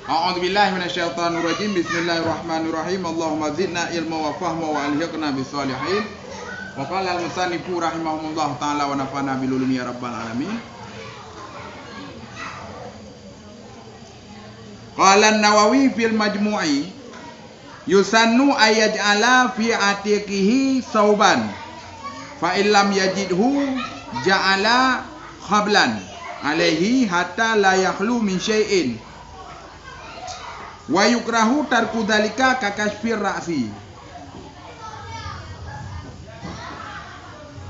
A'udzubillahi minasyaitonirrajim. Bismillahirrahmanirrahim. Allahumma zidna ilma wa fahma wa alhiqna bisalihin. Wa qala al-musannifu rahimahumullah ta'ala wa nafa'na bil ulumi ya rabbal alamin. Qala an-Nawawi fil Majmu'i yusannu ayaj'ala fi atiqihi sauban fa illam yajidhu ja'ala khablan alaihi hatta la yakhlu min syai'in wa yukrahu tarku dzalika ka kashfir ra'si.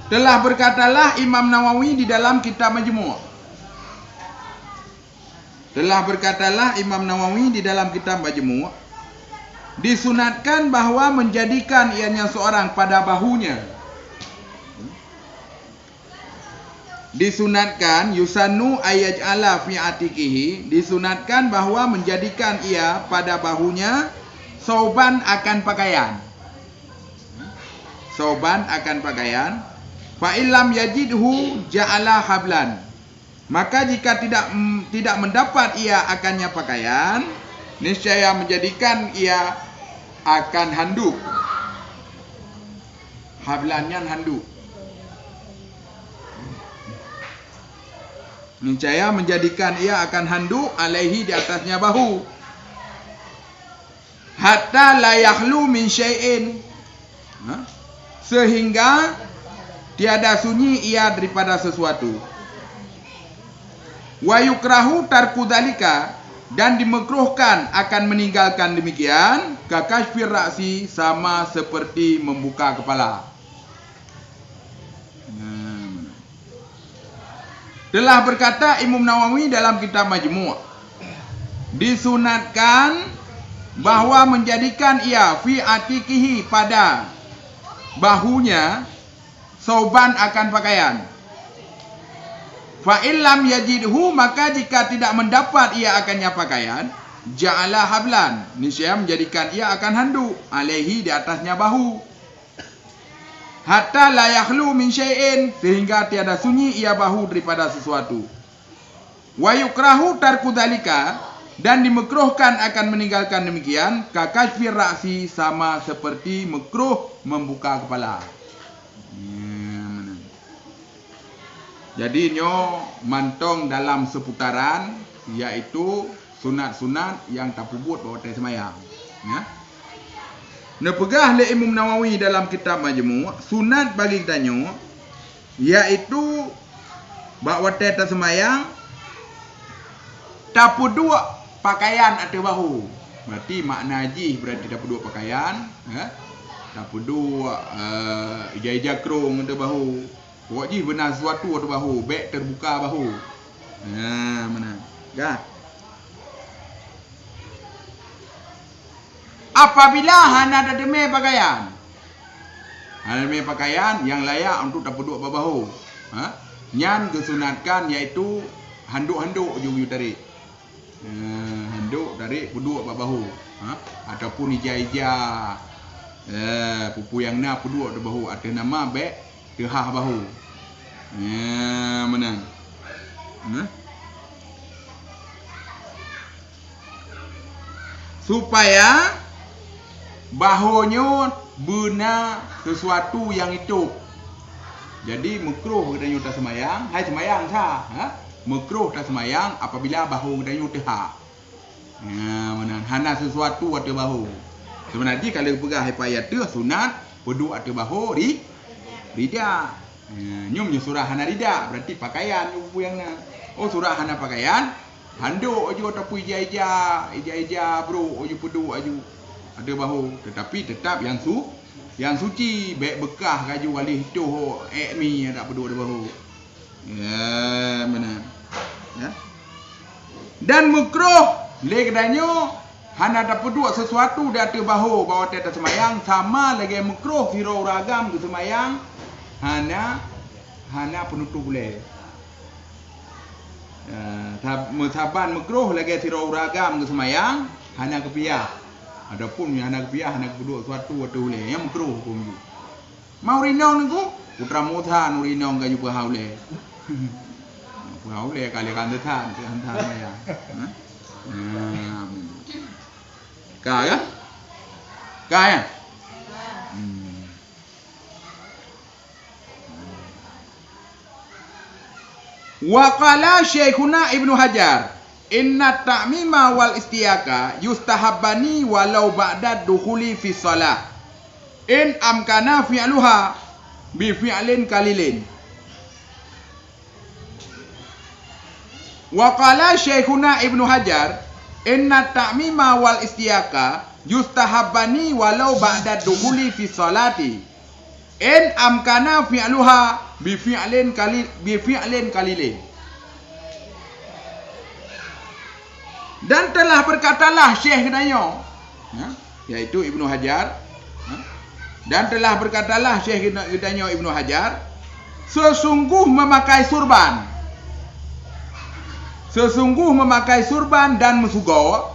Telah berkatalah Imam Nawawi di dalam kitab Majmu'. Telah berkatalah Imam Nawawi di dalam kitab Majmu', disunatkan bahwa menjadikan ianya seorang pada bahunya. Disunatkan yusannu ayaj'ala fi atiqihi, disunatkan bahwa menjadikan ia pada bahunya sauban akan pakaian. Sauban akan pakaian. Fa illam yajidhu ja'ala hablan. Maka jika tidak mendapat ia akannya pakaian, niscaya menjadikan ia akan handuk. Hablannya handuk. Niscaya menjadikan ia akan handuk alaihi di atasnya bahu. Hatta la yakhlu min syai'in. Sehingga tiada sunyi ia daripada sesuatu. Wa yukrahu tarku dzalika, dan dimakruhkan akan meninggalkan demikian, ka kashfir ra'si, sama seperti membuka kepala. Telah berkata Imam Nawawi dalam kitab Majmu', disunatkan bahwa menjadikan ia fi atiqihi pada bahunya sauban akan pakaian. Fa illam yajidhu, maka jika tidak mendapat ia akannya pakaian, ja'ala hablan, niscaya menjadikan ia akan handuk alaihi di atasnya bahu. Hatta la yakhlu min syai'in, sehingga tiada sunyi ia bahu daripada sesuatu. Wa yukrahu tarku dzalika, dan dimakruhkan akan meninggalkan demikian, ka kashfir ra'si, sama seperti makruh membuka kepala. Jadi nyo mantong dalam seputaran, iaitu sunat-sunat yang tak pubut bahawa tak semayang. Ya. Nepegah le Imam Nawawi dalam kitab Majmu', sunat bagi kita nyo, iaitu bahawa tak semayang, tak puduk pakaian atau bahu. Berarti makna haji berarti tak puduk pakaian, tak puduk ija-ija kerung atau bahu. Wajib benar sesuatu atau bahu, beg terbuka bahu. Mana? Kan? Apabila hana ada demi pakaian, yang layak untuk tak puduk bahu. Nyan kesunatkan iaitu handuk-handuk you tarik. Handuk tarik puduk bahu. Ataupun ija-ija pupu yang na puduk atau bahu, ada nama beg dehah bahu. Mana? Supaya bahunya benar sesuatu yang hidup. Jadi makruh kita tak semayang, hai semayang sah. Makruh tak semayang apabila bahu kita dehah. Mana? Hana sesuatu atau bahu. Sebenarnya kalau pegah ayat tu sunat puduk atau bahu rida. Nyum surah hana rida, berarti pakaian upu yang na. Oh surah hana pakaian, handuk aja tapi ija bro, aja puduk aja ada bahu, tetapi tetap yang suci, baik bekah kaju walih tu mi tak puduk ada bahu. Mana? Ya. Dan makruh le kedanyo hana tak puduk sesuatu di atas bahu bahawa tak semayang, sama lagi makruh sirau ragam ke semayang. Hana penutup boleh. Saban makruh lagi sirau ragam ke semayang, hana kepiah. Adapun hana kepiah, hana kedua suatu atau boleh, yang makruh pun. Mau rinau ni ku, putra mutha nurinau enggak juga haule. Haule kali kan tetap semayang. Ka ya? Ka ya? Wa qala Syekhuna Ibnu Hajar, inna ta'mima wal istiyaka yustahabbani walau ba'da dukhuli fi shalah. In amkana fi'luha bi fi'lin qalilin. Wa qala Syekhuna Ibnu Hajar, inna ta'mima wal istiyaka yustahabbani walau ba'da dukhuli fi sholati. In amkana fi'luha bi fi'lin qalilin. Dan telah berkatalah Syekh Gedanyo, yaitu Ibnu Hajar, dan telah berkatalah Syekh Gedanyo Ibnu Hajar, sesungguh memakai surban dan musugo,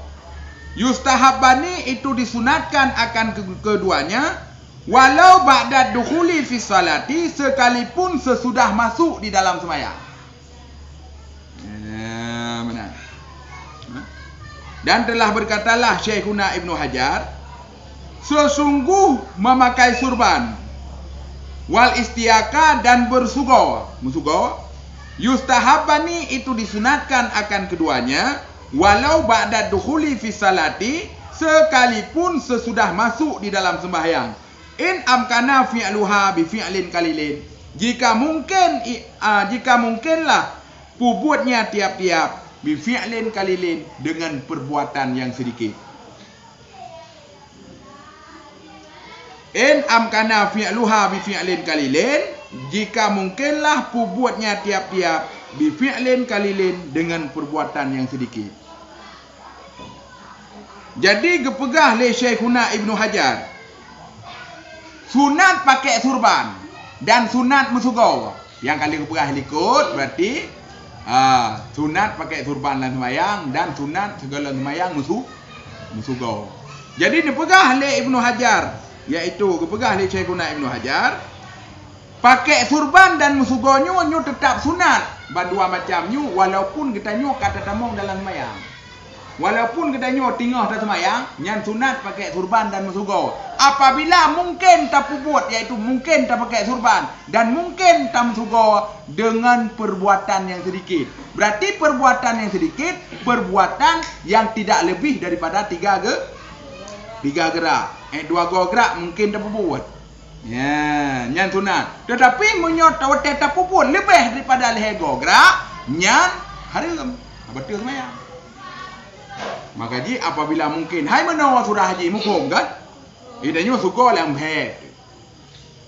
yustahabbani itu disunatkan akan keduanya, walau ba'da dukhuli fi salati, sekalipun sesudah masuk di dalam sembahyang. Benar. Dan telah berkatalah Syekhuna Ibnu Hajar, sesungguh memakai surban, wal istiyaka dan musugo, yustahabbani itu disunatkan akan keduanya, walau ba'da dukhuli fi salati, sekalipun sesudah masuk di dalam sembahyang. In amkana fi'luha bi fi'lin qalilin. Jika mungkinlah puputnya tiap-tiap bi fi'lin qalilin, dengan perbuatan yang sedikit. In amkana fi'luha bi fi'lin qalilin, jika mungkinlah puputnya tiap-tiap bi fi'lin qalilin, dengan perbuatan yang sedikit. Jadi gepegah le Syekhuna Ibnu Hajar, sunat pakai surban dan sunat musugo. Yang kali gepegah likut berarti sunat pakai surban dan sembahyang, dan sunat segala sembahyang musugo. Jadi dipegah le Ibnu Hajar, yaitu gepegah le Syekhuna Ibnu Hajar, pakai surban dan musugonyo nyu tetap sunat badua macam nyu, walaupun kita nyu kata tamong dalam sembahyang. Walaupun kita nyu tinggal dalam sembahyang, nyan sunat pakai surban dan musugo. Apabila mungkin tak puput, yaitu mungkin tak pakai surban dan mungkin tak musugo, dengan perbuatan yang sedikit. Berarti perbuatan yang sedikit, perbuatan yang tidak lebih daripada 3 gerak. 2 gerak mungkin tak puput. Ya, nyan sunat. Tetapi menyot tak puput lebih daripada 3 gerak, nyan haram. Betul sembahyang. Maka ji apabila mungkin hai menawa surah haji mukum kan, idanya suka yang he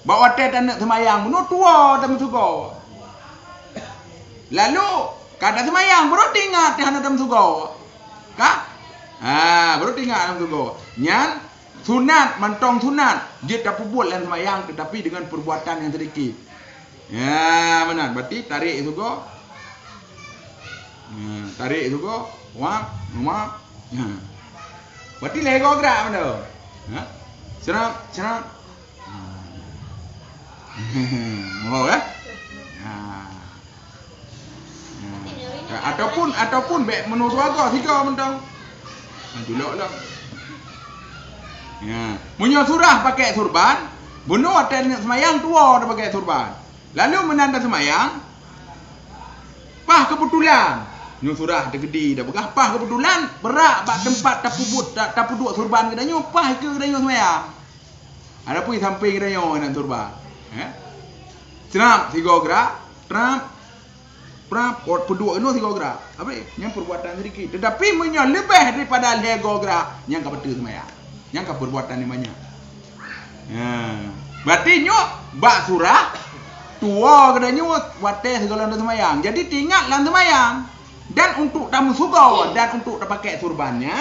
bawa teh dan semayang menu tua dan suka, lalu kata semayang baru tinggal teh dan suka kah, baru tinggal dan suka nyan sunat mantong sunat ji tak puput dan semayang, tetapi dengan perbuatan yang sedikit. Ya benar, berarti tarik suka, tarik suka, wak. Berarti lego gerak mana? Senang. Mau kan? Ataupun baik menurut agak 3 mentang. Juloklah. Ya, punya surah pakai surban, bunuh aten semayang tua dah pakai surban. Lalu menanda semayang, pah kebetulan nyu surah dah gede dah begah, pah kebetulan berak bak tempat tak puduk surban ke danyo, pah ke danyo semayang. Ada pun samping danyo nak surban. Senam 3 gerak, pot puduk ino 3 gerak. Apa yang perbuatan sedikit, tetapi menyo lebih daripada 3 gerak, yang ka betul semayang. Yang ka perbuatan ni banyak. Berarti nyo bak surah tua ke danyo wate segala semayang. Jadi tinggal lan semayang. Dan untuk tamu sugo dan untuk pakai surbannya,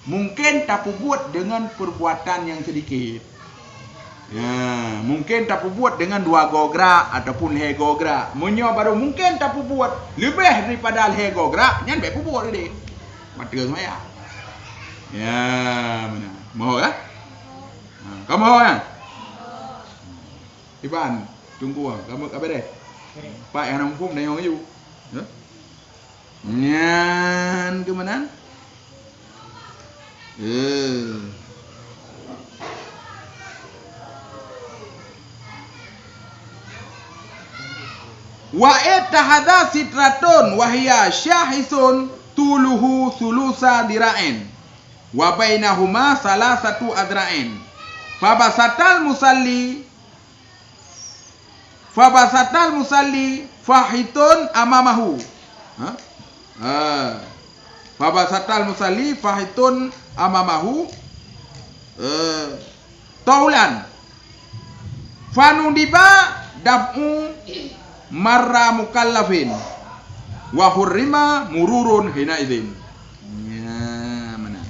mungkin tak buat dengan perbuatan yang sedikit. Ya, mungkin tak buat dengan 2 gerak ataupun 3 gerak. Munyo baru mungkin tak buat lebih daripada 3 gerak, nyan baik buat dia. Mati semaya. Ya, benar. Mau kan? Kamu mau kan? Iban, tunggu kamu kabar deh. Pak yang nampu dah yang ayu. Nyan ke mana? Wa etahada sitratun wahya syahisun tuluhu sulusa dira'in wa bainahuma salasatu adra'in fabasatal musalli fahitun amamahu. Fabasatal musalli fahitun amamahu taulan fanudiba dab'u marra mukallafin wa hurrima mururun hina idzin. Ya, mana?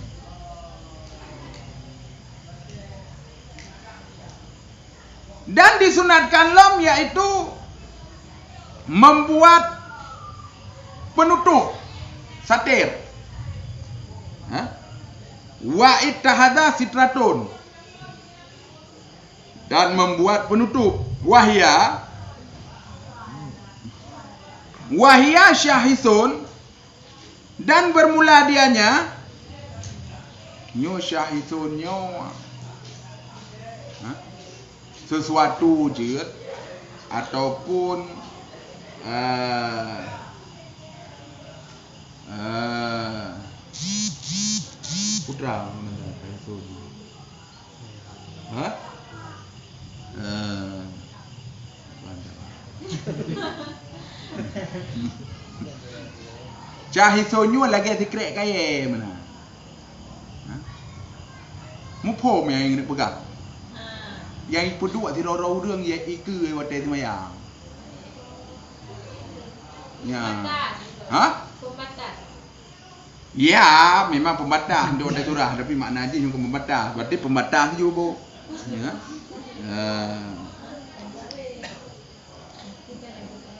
Dan disunatkan lam yaitu membuat penutup satir. Wa ittahada sitratun, dan membuat penutup wahya syahisun, dan bermula dianya nyo syahisun nyo sesuatu je ataupun putra Cahisonyo lagi secret kaya mana? Mupo yang ini pegang. Yang pedua di rau รื่องya iku wate semayang. Ya. Pembatas. Ya, memang pembatas untuk ada surah, tapi makna dia juga pembatas. Berarti pembatas juga, Bu. Ya.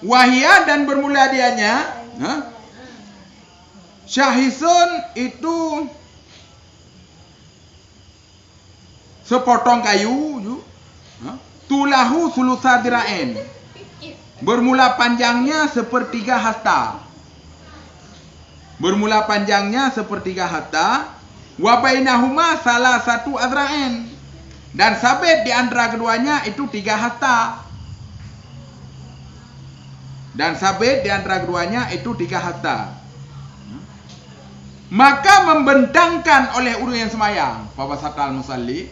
Wahya, dan bermula dianya, syahisun itu sepotong kayu, tulahu sulusa dira'in, bermula panjangnya sepertiga hasta. Bermula panjangnya sepertiga hasta. Wa bainahuma salah satu adra'in, dan sabit di antara keduanya itu 3 hasta. Dan sabit di antara keduanya itu 3 hasta. Maka membentangkan oleh orang yang semayang, fabasatal musalli,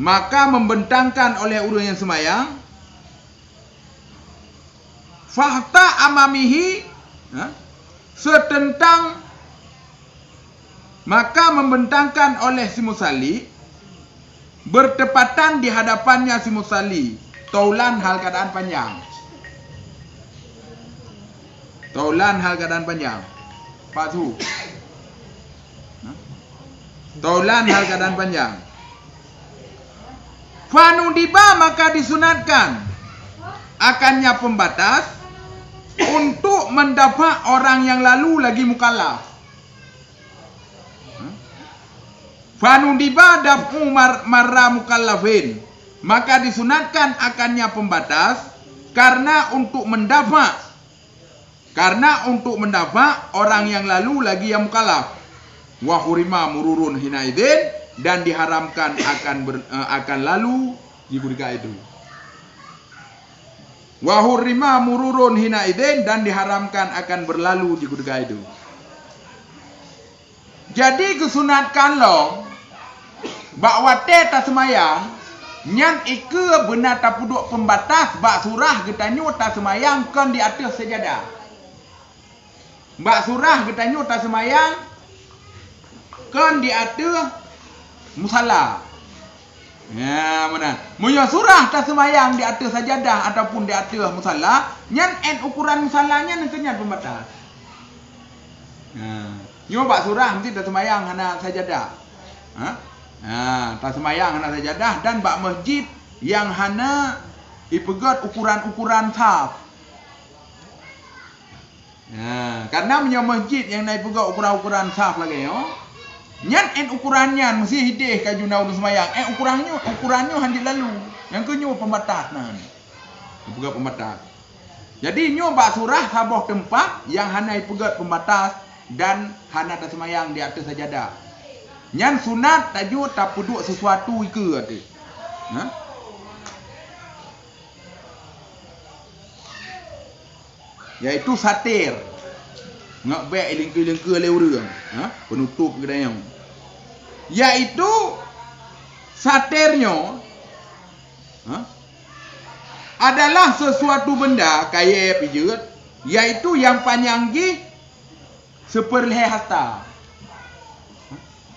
maka membentangkan oleh orang yang semayang, fahta amamihi, setentang, maka membentangkan oleh si musalli, bertepatan di hadapannya si musalli, taulan hal keadaan panjang. Taulan hal keadaan panjang. Pak Su. Taulan hal keadaan panjang. Fanudiba, maka disunatkan akannya pembatas untuk mendapat orang yang lalu lagi mukallaf. Fanudiba dab'u marra mukallafin, maka disunatkan akannya pembatas karena untuk mendapat orang yang lalu lagi yang mukallaf. Wa hurima mururun hinaidin, dan diharamkan akan lalu di ketika itu. Wa hurima mururun hinaidin, dan diharamkan akan berlalu di ketika itu. Jadi kesunatkan lo bak ta semayang nyan ike benar tak puduk pembatas bak surah getanyo ta semayang kan di atas sejadah. Mbak surah getanyo ta semayang kan di atas musalla. Ya, mana? Munyo surah ta semayang di atas sajadah ataupun di atas musalla, nyan ukuran musallanya nan kenyan pembatas. Nyo mbak surah mesti ta semayang hana sajadah. Ta semayang hana sajadah, dan mbak masjid yang hana ipegat ukuran-ukuran saf. Karena punya masjid yang naik juga ukuran-ukuran saf lagi yo. Nyan ukurannya mesti hidih kajuna urus semayang. ukurannya handi lalu. Yang kenyo pembatas nan. Buka pembatas. Jadi nyo bak surah saboh tempat yang hanai pegat pembatas dan hana tak semayang di atas sajadah. Nyan sunat tajuk tak puduk sesuatu ke ada. Ha? Yaitu satir. Ngak baik lingka-lingka le urang. Ha? Penutup kedai yang. Yaitu satirnya adalah sesuatu benda kaya pijut, yaitu yang panjang gi seperleher harta.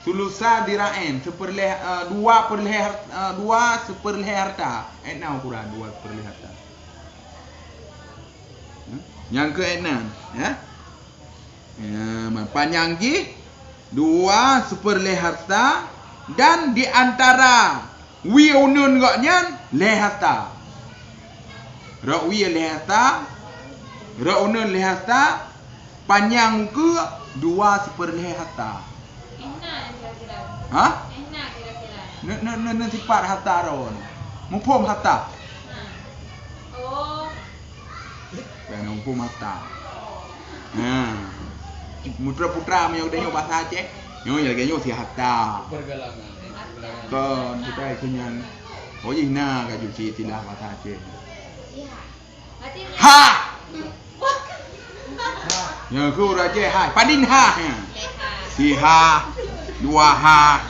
Sulusa dirain seperleher dua seperleher harta. Enam ukuran dua seperleher harta. Yang keenam, ya. Panjang gi dua seperleher harta dan di antara wiunun gaknya lehata. Rawi lehata, raunun lehata, panjang ke dua seperleher harta. Enak kira-kira. Ha? Enak kira-kira. Nen sifat harta ron. Mumpum harta. Oh. Kan mumpum harta. Putra-putra menyok denyo bahasa Aceh. Nyo ya genyo si harta. Pergelangan. Kon putra kenyan. Oh ina ka juci tilah bahasa Aceh. Ya. Berarti Ha. Ya ku Aceh ha. Padin ha. leha. Si ha. Dua ha.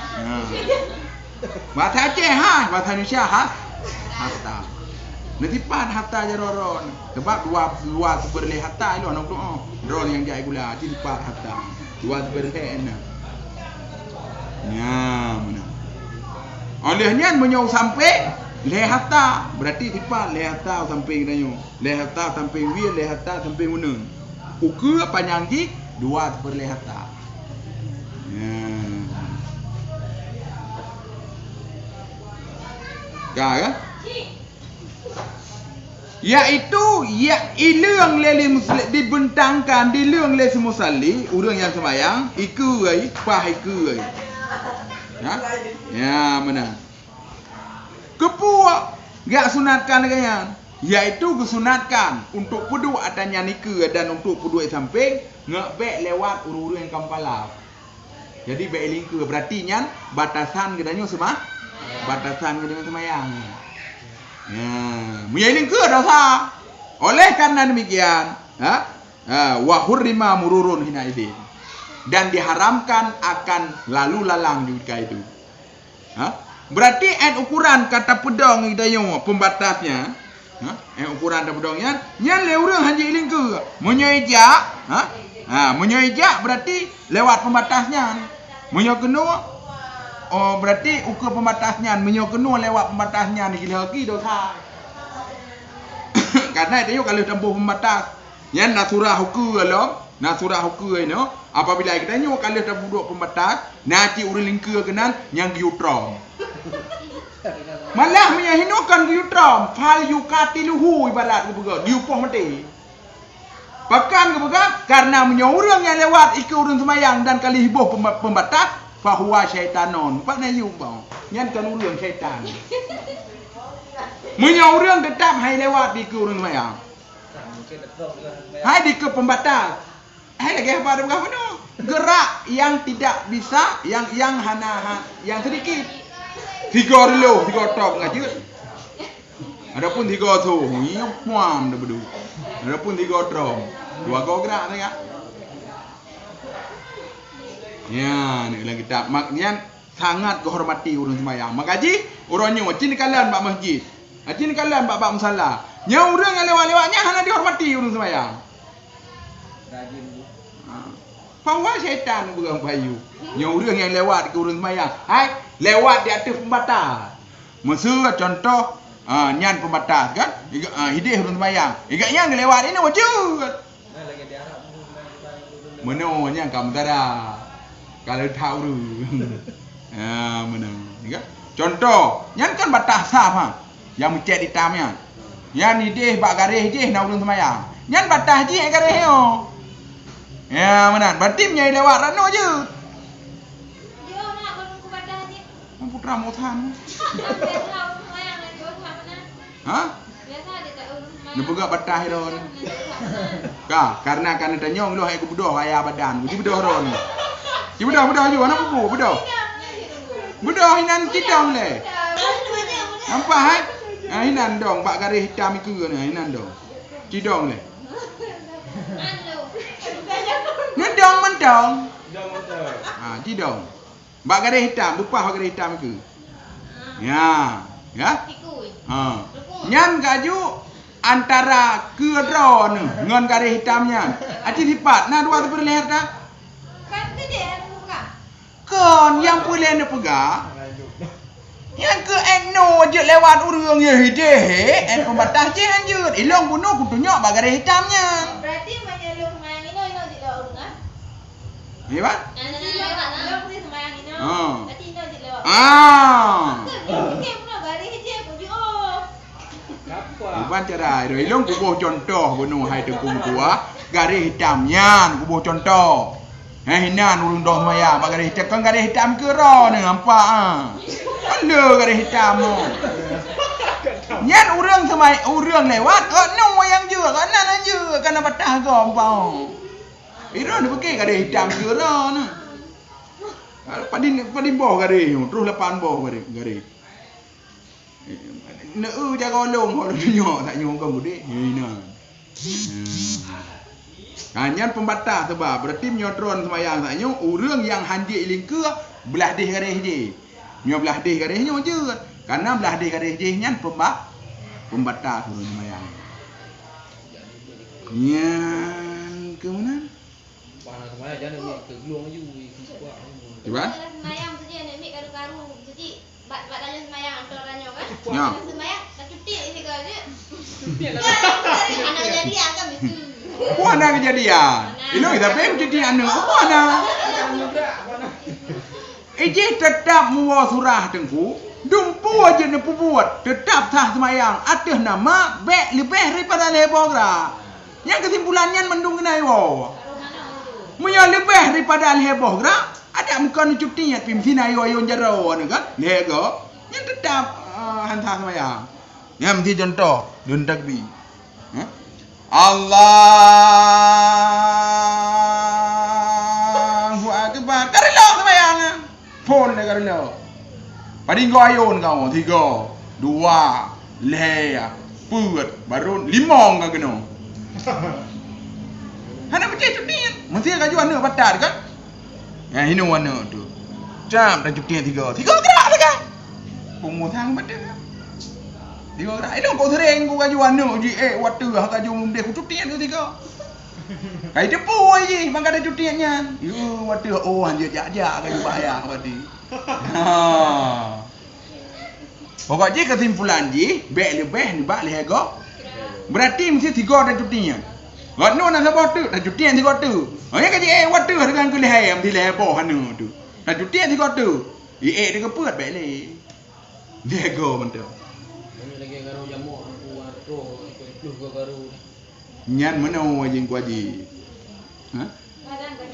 Bahasa Aceh ha, bahasa Indonesia ha. Harta. Nanti pan harta jaroron. Sebab dua seperleh harta itu anak doa. Ron yang jai gula, jadi pat harta. Dua seperleh enak. Ya, mana? Olehnya menyau sampai leh harta. Berarti tipa leh harta sampai danyo. Leh harta sampai wir, leh harta sampai unun. Ukur panjang gi dua seperleh harta. Ya. Kan? Yaitu ya ileung lele muslim dibentangkan di leung le semusali urang yang sembayang iku ai pah iku ai. Ya mana? Kepuak gak sunatkan dengan yaitu kesunatkan untuk pudu adanya nika dan untuk pudu samping ngebek lewat uru-uru yang kampalap. Jadi bek lingka berarti nyan batasan kedanyo semah batasan kedanyo semayang. Ya, menjadi ke dosa. Oleh karena demikian, wa hurrima mururun hina idin. Dan diharamkan akan lalu lalang juga itu. Berarti ukuran kata pedang idayo pembatasnya, ukuran kata pedangnya, nyan le urang hanji iling ke. Menyoijak, menyoijak berarti lewat pembatasnya. Menyokeno oh berarti ukur pembatasnya menyokeno lewat pembatasnya ni gila lagi dosa. Karena itu kalau tempuh pembatas yang nasurah ukur lo, nasurah ukur ini apabila kita nyo kalau tempuh pembatas nanti urang lingkar kenan yang giutrom. Malah menyahinokan giutrom, fal yukatiluhu ibarat kebegat diupoh mati. Bahkan kebegat karena menyorang yang lewat ikut urang semayang dan kali hibuh pembatas fahuwa syaitanon. Pak na yung bang. Yan kan urang syaitan. Munya urang tetap hai lewat di ke urang semayang. Hai di ke pembatas. Hai lagi apa ada mana? Gerak yang tidak bisa, yang hana yang sedikit. 3 kilo, 3 top ngajut. Adapun 3 tu, hiup muam dah bedu. Adapun 3 trom. 2 kau gerak tak ya? Ya, ni lagi tak maknya sangat kehormati urang sembahyang. Makaji urangnya cin kalian bak masjid. Cin kalian bak musalla. Nya urang yang lewat-lewatnya hana dihormati urang sembahyang. Rajin bu. Pawai syaitan bukan payu. Nya urang yang lewat ke urang sembahyang. Hai, lewat di atas pembatas. Mesra contoh nyan pembatas kan? Hidih urang sembahyang. Igaknya lewat ini wajud. Lagi di Arab. Meno nya kamu tara. Kalau tahu tu. Mana? Ya. Contoh, yang kan batas sama. Yang mencet di tamnya. Yang ni bak garis je nak urang semayang. Yang batas je garis yo. Ya, mana? Berarti menyai lewat rano je. Dia nak menunggu batas ni. Putra motan. Biasa urang semayang lagi urang mana? Ha? Biasa dia tak urang semayang. pegak batah ron. Ka, karena tanyong lu hai ku bedoh ayah badan. Ku bedoh ron. Ci bedoh ju anak bubu bedoh. Bedoh hinan kidong le. Nampak hai? Ah hinan dong bak garis hitam iku ni hinan dong. Kidong le. Mendong mendong. Ah kidong. Bak garis hitam bupah garis hitam iku. Ya, ya. Ha. Nyan gaju antara kedron ngan garis hitamnya. Aci lipat nah dua tu leher dah. Kan tu dia buka. Kon yang boleh nak pegang. Yang ke eno je lewat urang ye hideh. En pembatas je anjut. Ilong bunuh ku tunjuk bak garis hitamnya. Berarti menyelur semayang ino di lewat urang. Ni ba? Lewat ni semayang ino. Berarti ino di lewat. Ah. Okey, pula garis je aku je. Oh. Bukan cara itu. Ilong ku buh contoh bunuh hai tengkung tua garis hitamnya ku buh contoh. Hinan urung doh semayang bak garis hitam kan garis hitam ke ro ni nampak ah. Ada garis hitam tu. Nyan urang semai urang lewat, no yang je, kanan je, kana patah ke ampau. Ira ni pakai garis hitam ke ro ni. Padin boh garis, terus lepan boh garis. Nak jaga long kalau tunjuk tak nyong kan budik. Hina. Nyan pembatas sebab berarti menyodron semayang tak nyong urang yang handi lingke belah deh garis je. Nyo belah deh garis nyo je. Karena belah deh garis je nyan pembatas urang semayang. Nyan ke mana? Panas semayang jangan ambil ke geluang je kuat. Cuba. Semayang tu je nak ambil karu-karu. Jadi bat tanya semayang antaranya kan. Ya. Semayang tak cuti ini ke dia. Cuti lah. Anak jadi akan itu. Apa nak kejadian? Ini kita pun jadi anu. Apa nak? Ije tetap muwa surah tengku. Dumpu aja ni buat. Tetap sah semayang. Atas nama bek lebih daripada lebih gerak. Yang kesimpulannya mendung kena iwo. Munya lebih daripada lebih gerak. Ada muka ni cutinya pimpinan ayo jaro ni kan? Lego. Yang tetap hantar semayang. Yang mesti contoh dun takbir. Allahu Akbar. Karelo semayang. Pon le karelo. Pading go ayon kau 3 2 le put baru 5 kau kena. Hana macam tu ni. Mesti kaju anu batar kan? Ya hinu anu tu. Jam dah cuti 3 gerak dah kan? Pungu thang batar. 3 gerak. Ini kau sering kau kaju anu ji waktu kaju munde ku cuti tu 3. Kai depu je bang ada cutinya. Yo waktu anjir jak-jak kaju bayar berarti. Ha. Pokoknya kesimpulan je, bek lebih ni bak lehego. Berarti mesti 3 dah cutinya. Gak no nak sabah tu, dah cutian 3 tu. Oh ya kaji waktu dengan ku leh mesti lehebo hanu tu. Dah cutian 3 tu. Dia keput bek le. Lehego mentu. Ini lagi garu jamuk aku atro ikut ke garu. Nyan mana wajin ku aji. Ha?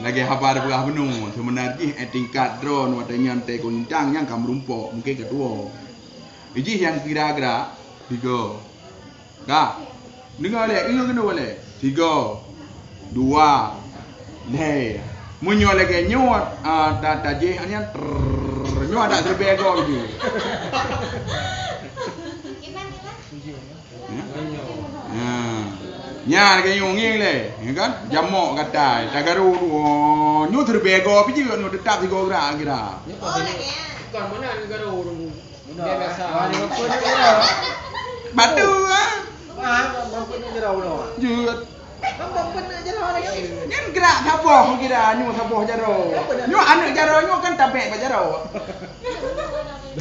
Lagi habar berah penuh. Sebenarnya tingkat drone watanya ante kuncang yang kam rumpok mungkin kedua. Iji yang kira-kira 3. Dah. Dengar le, ingat kena boleh. 3 2 le. Munyo lagi nyot data je hanya nyot tak terbego je. Nya lagi nyonging le, ya kan? Jamok katai, tagaru nyot terbego pi je nyot tetap 3 gerak kira. Bukan mana ni garu dia biasa. Batu ah. Mampu ni jarau no. Jut. Mampu nak jarau lagi. Nyan gerak saboh kira nyu saboh jaro. Nyu anak jaro nyu kan tabek ba jaro.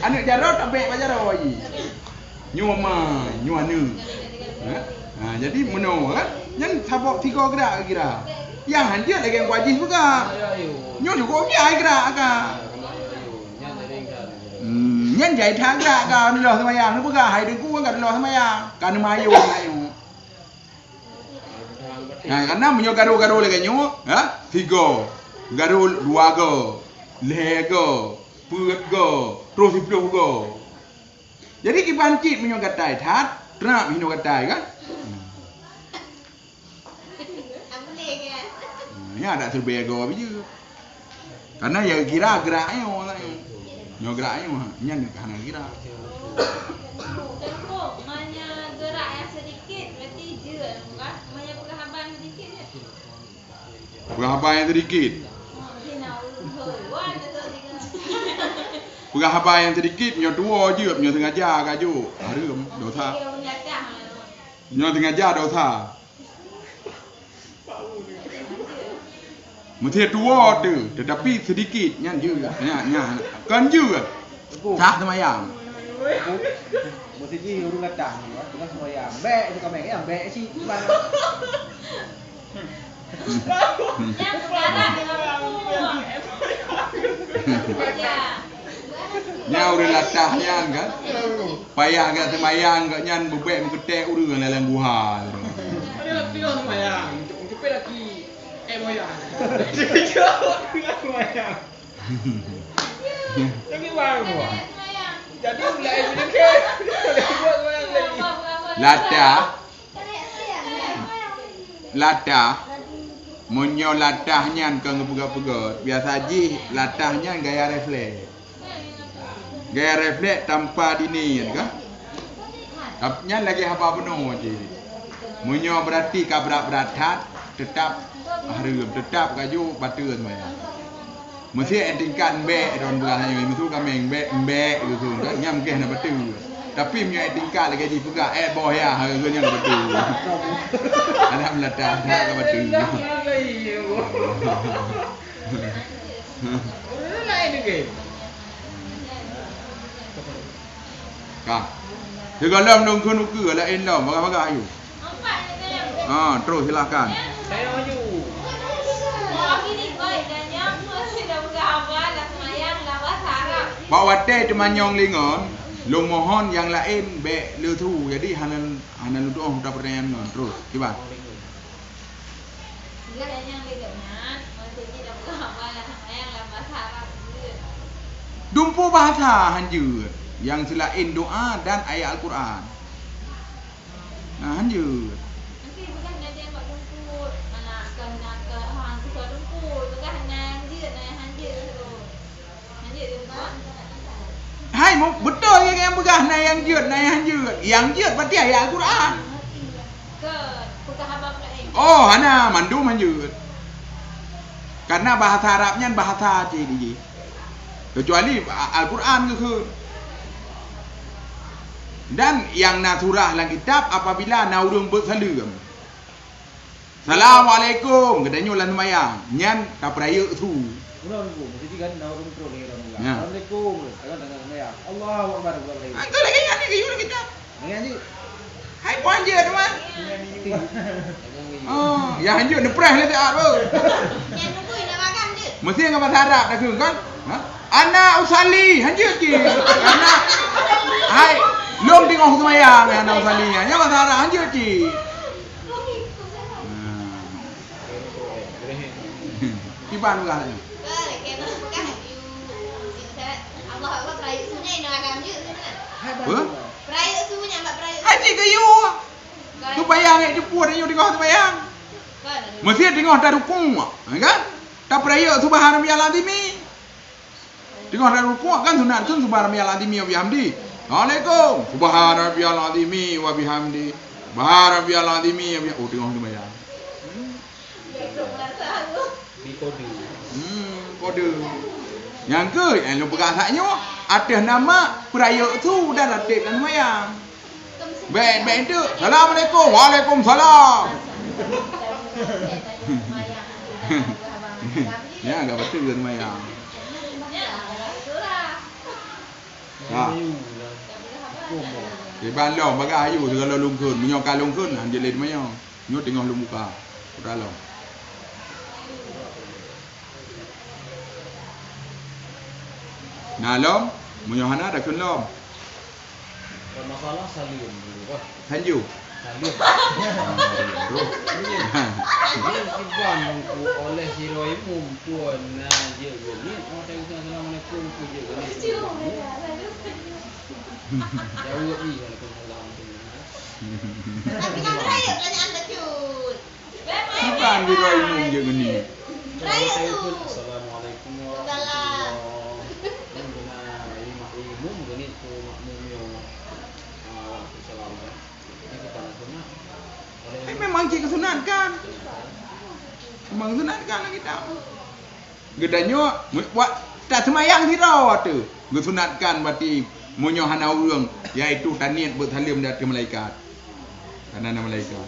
Anak jaro tabek ba jaro lagi. Nyu mama, nyu anu. Ha, jadi meno kan. Nyan saboh 3 gerak kira. Yang hanjut lagi yang wajib juga. Nyu juga biar gerak kan. Nhân vậy tháng ra cả lo sama yang nó bữa hai đứa cũ cả lo sama yang cả nó mai vô này nah karena menyo garo lagi nyo ha 3 garo 2 go lego put go terus 10 go jadi ki pancit menyo gatai that trap hino gatai kan Nya ada terbego biju. Karena ya kira geraknya orang nyo geraknya mah nya karena kira. Tengok, mana gerak yang sedikit berarti je kan? Mana perhaban sedikit je. Berapa yang sedikit? Hina wan tu juga. Berapa yang sedikit nyo tua je nyo sengaja kaju. Harum dosa. Kira menyatah. Nyo sengaja dosa. Mesti tua tu, tetapi sedikit nya je. Nya kan je. Cah semayang. Mesti ji urung latah ni, bukan sembahyang. Bek itu kami yang bek sih. Yang sekarang dengan Nya udah latah nyan kan. Payah gak semayang gak nyan bebek mengketek urang dalam buah. Ada tengok sembahyang. Cepet lagi. Moyang. Cepet sembahyang. Lagi baru. Jadi mulai punya ke. Buat sembahyang lagi. Latah Munyo latahnya ke ngepegat-pegat. Biasa ji latahnya gaya refleks. Gaya refleks tanpa dini kan? Tapnya lagi apa penuh je. Munyo berarti kabrak-beratat tetap harum tetap kaju batu semayang. Mesti tingkat mbek don berahnya itu kami mbek gitu kan nyam ke na batu. Tapi punya tingkat lagi di pegak boh ya harganya batu. Ada melatah ke batu. Kah. Juga lam dong kunu ke lah endam bagai ayu. Terus silakan. Saya maju. Bawa teh cuma nyong lingon, lu mohon yang lain be lu tu. Jadi hanan lu doang udah pertanyaan ngon terus. Coba. Dumpu bahasa hanjur yang selain doa dan ayat Al-Quran. Nah hanjur. Nanti bukan nanti yang buat rumput, mana ke hang ke rumput, bukan hanjir tu. Hanjir tu buat. Hai betul yang begah na yang jut na yang jut. Yang jut berarti ayat Al-Quran. Ke bukan habang lain. Oh hana mandum hanjut. Karena bahasa Arabnya bahasa jadi. Kecuali Al-Quran ke. Dan yang naturah dalam kitab apabila naurung bersalam. Assalamualaikum katanya ulang semayang. Nyan tak peraya tu. Assalamualaikum. Mesti kan naurung terus ni orang mula. Assalamualaikum. Kalau tengah sembahyang. Allahu akbar. Itu lagi yang ni kayu kitab. Dengan ni. Hai puan je teman. Yang hanjut depres le tak apa. Yang nunggu nak makan je. Mesti dengan bahasa Arab dah kan? Ha? Ana usali hanjut je. Ana hai long tengok semayang ana usalinya. Yang bahasa Arab hanjut je. Tiban juga ni. Allah Allah perayaan sunyi nak makan je. Apa? Perayaan sunyi nak perayaan. Haji kayu. Tu bayang ni jeput ni tengok semayang. Mesti tengok dah rukun. Kan? Tak peraya subhanallahil azim. Tengok dah rukun kan sunat kan subhanallahil azim wa bihamdi. Waalaikum subhanallahil azim wa bihamdi. Subhanallahil azim wa oh tengok semayang. Kode. Kode. Yang ke yang lu perasanya atas nama peraya tu dah latih dan semayang. Baik tu. Assalamualaikum. Waalaikumsalam. Ya enggak betul dan semayang. Ha. Di balong bagai ayu segala lungkun, menyokal lungkun anjil le semayang. Nyo tengok lu muka. Dalong. Nah lom, munyohana dah kun lom. Masalah salim dulu. Sanju. Salim. Ini siban mengku oleh si Roy mumpun na je ni. Oh saya assalamualaikum ku je ni. Jauh ni waalaikumsalam. Tapi kan perayaan tanya anda cut. Sipan di Roy mum je ni. pun assalamualaikum warahmatullahi wabarakatuh. Imam gani tu makmum yang salam. Ini kita nak sunat. Memang kita sunatkan. Memang sunatkan lah kita. Gedanya buat tak semayang sirau tu. Gesunatkan berarti monyo hana urang iaitu taniat bersalim dari malaikat. Karena malaikat.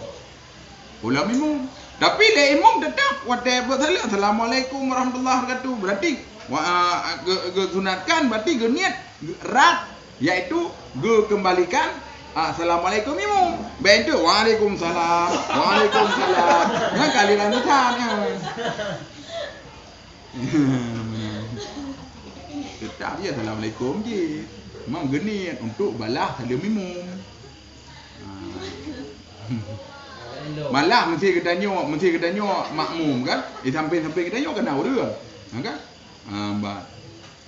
Ulam imam. Tapi le imam tetap wate bersalim assalamualaikum warahmatullahi wabarakatuh. Berarti gesunatkan berarti niat rat iaitu kembalikan assalamualaikum imam. Betul. Waalaikumsalam. Waalaikumsalam. Yang kali lanjutan. Tetap je assalamualaikum je. Memang genit untuk balas salam imam. Malah mesti kita tanya makmum kan. Sampai kita tanya kena dia. Kan?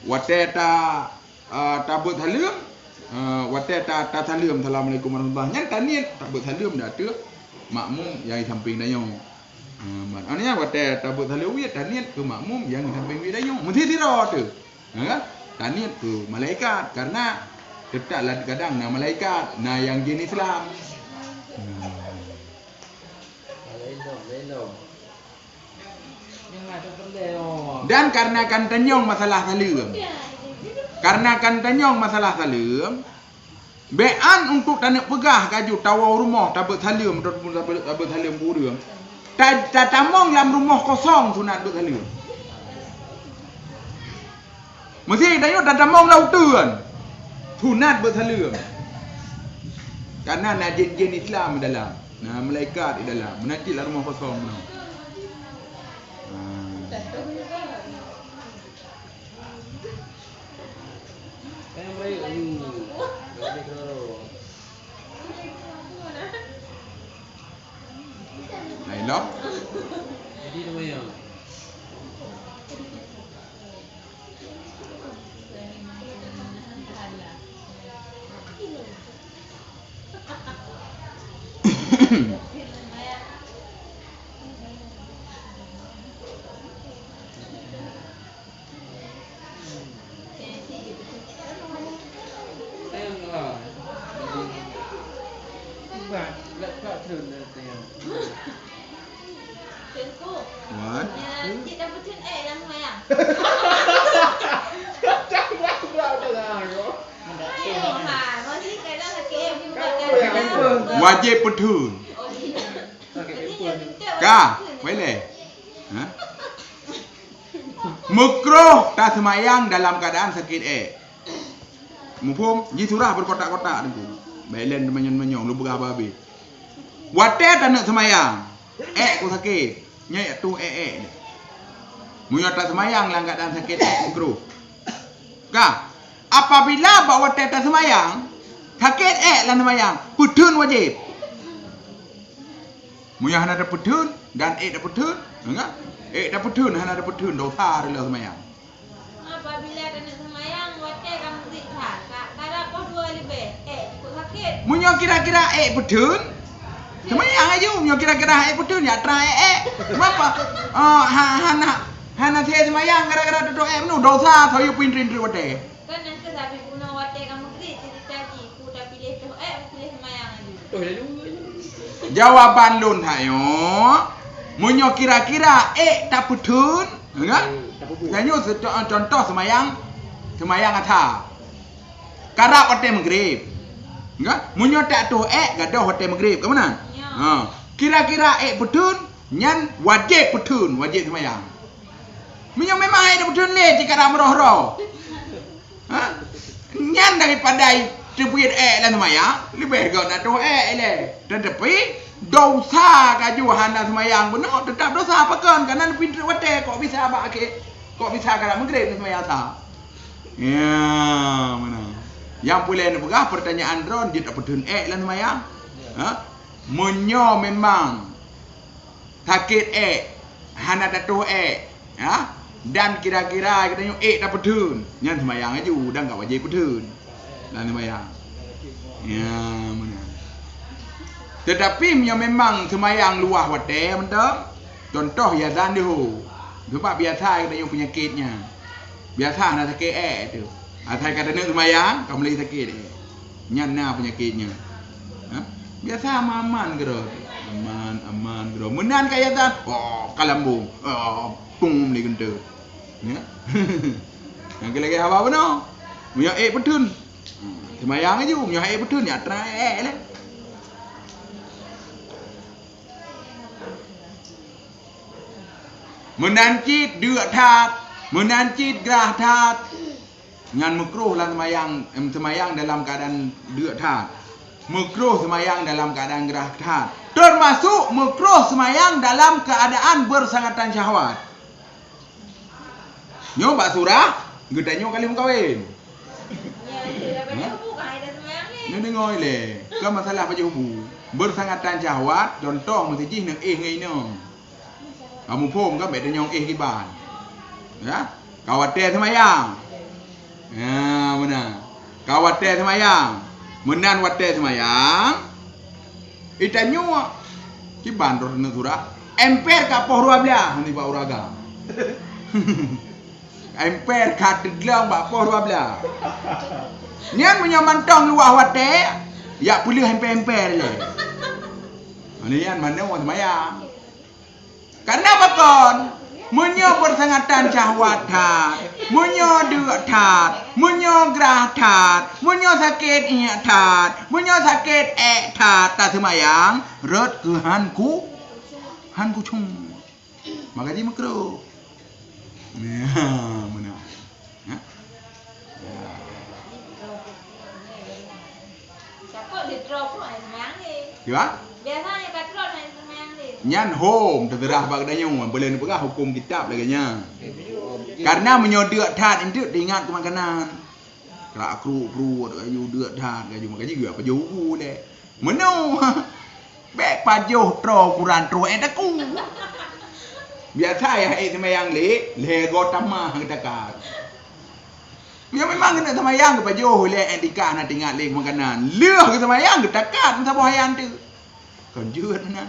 Wate ta tabut salam. Wate ta salam assalamualaikum warahmatullahi wabarakatuh. Yang taniat tabut salam dah tu makmum yang samping tanya. Maknanya wate tabut salam wi taniat ke makmum yang samping wi tanya. Mesti sira tu. Kan? Taniat ke malaikat karena tetaplah kadang na malaikat na yang jenis Islam. Dan karena kan tanyong masalah salam. Karena kan tanyong masalah salam. Bean untuk tanak pegah kaju tawau rumah tabut salam tabut salam burung. Tamong dalam rumah kosong sunat tabut salam. Mesti tanya tamong lautan. Sunat tabut salam. Karena na jin Islam dalam. Nah, malaikat di dalam. Menantilah rumah kosong. Yang baik ini. Lebih kerana. Lailok. Jadi nama yang. What? Cik dah betul dalam semayang. Masih kadang sakit Wajib betul. Kah? Boleh. Ha? Makruh tak semayang dalam keadaan sakit Mufhum? Ji surah berkotak-kotak tu. Bailen menyong-menyong lu berah babi. Wate tak nak semayang. Ku sakit. Nyai tu ni. Munyo tak semayang dalam keadaan sakit makruh. Kah? Apabila bawa wate tak semayang, sakit dalam semayang, pudun wajib. Munyo hana ada pudun dan dah pudun, enggak? Dah pudun hana ada pudun dosa dalam semayang. Apabila kena semayang, wate kamu zikir. Kada apa dua lebih. Ikut sakit. Munyo kira-kira pudun, semayang aja. Munyo kira-kira pudun ya try Kenapa? Hana saya semayang gara-gara duduk penuh dosa saya pinrin wate. Kan nanti sabi guna wate kamu zikir cerita ku dah pilih tu pilih semayang aja. Jawaban lun hayo. Munyo kira-kira tak pudun, enggak? Janyo contoh semayang atha. Karap wate maghrib. Enggak? Munyo tak tu gadoh wate maghrib. Ke mana? Kira-kira pudun nyan wajib pudun, wajib semayang. Munyo memang dah pudun le jika ram roh-roh. Nyan daripada terbuat dan semayang lebih kau nak tu le. Tetapi dosa kaju hana semayang benar tetap dosa apa kan karena pintu wate kok bisa abak kok bisa kada maghrib semayang sah. Ya, mana? Yang boleh nak pegah pertanyaan drone dia tak pudun lan semayang. Munyo memang sakit hana datu ya. Dan kira-kira kita tengok tak pudun. Nyan semayang aja dah enggak wajib pudun. Dan semayang. Ya, mana? Tetapi yang memang semayang luah wate mentang. Contoh yazan dia. Sebab biasa kita yang penyakitnya. Biasa nak sakit tu. Atai kata nak semayang, kamu lagi sakit Nyana penyakitnya. Ha? Biasa aman kira. Aman kira. Menan kaya tan. Oh, kalambung. Oh, pung ni kenta. Ya. Yang lagi apa benar? Punya betul. Semayang aja, punya betul ya try lah. Menancit dua tat, menancit gerah tat. Ngan makruh lah semayang dalam keadaan dua tat. Makruh semayang dalam keadaan gerah tat. Termasuk makruh semayang dalam keadaan bersangatan syahwat. Nyo bak surah, gedanyo kali mengkawin. Ya, dah buka dah semayang ni. Nyo dengar le. Ke masalah pada hubu. Bersangatan syahwat, contoh mesti jih nak ngai no. Kamu pun kan beda nyong kiban. Ya? Kawate semayang. Ya, benar. Kawate semayang. Menan wate semayang. Itanyo kiban ro na surah. Emper ka poh 12 ni ba uraga. Emper ka teglang ba poh 12. Nian punya mantong luah wate. Ya pulih emper le. Nian mana mau semayang. Karena bakon munyo bersangatan syahwat tat, munyo dua tat, munyo gerah tat, munyo sakit iya tat, munyo sakit tat tak semayang, ret ke hanku chung. Maka dia makruh. Ya, mana? Ya. Siapa di drop pun semayang ni. Ya? Biasanya kat drop main semayang ni. Nyan home terserah bagdanya boleh pegah hukum kitab laganya. Karena menyodak tat itu diingat ke makanan. Kerak kru ayu deuk tat gaju makanya juga apa jauh deh. Menu. Bek pajuh tro kuran tro taku. Biasa ya semayang le go tamah kita kan. Ya memang kena semayang ke pajuh le etika nak tinggal le makanan. Leh ke semayang ke takat tak bohayan tu. Konjut nah.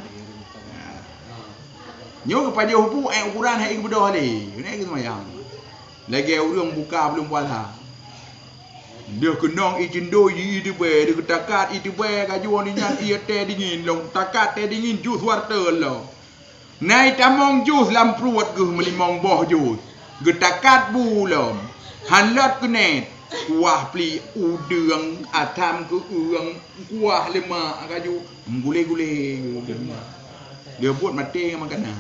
Nyo kepada hupu ukuran hai kebedah ni. Ni ke semayang. Lagi orang buka belum puasa. Dia kenong izin doi di be, dia ketakat itu be kaju ni nyan ia teh dingin long takat teh dingin jus wartel lo. Nai tamong jus lam pruat ke melimong boh jus. Getakat bulom. Hanlat kenet. Kuah pli udang atam ke uang kuah lemak kaju gule-gule. Dia buat mati dengan makanan.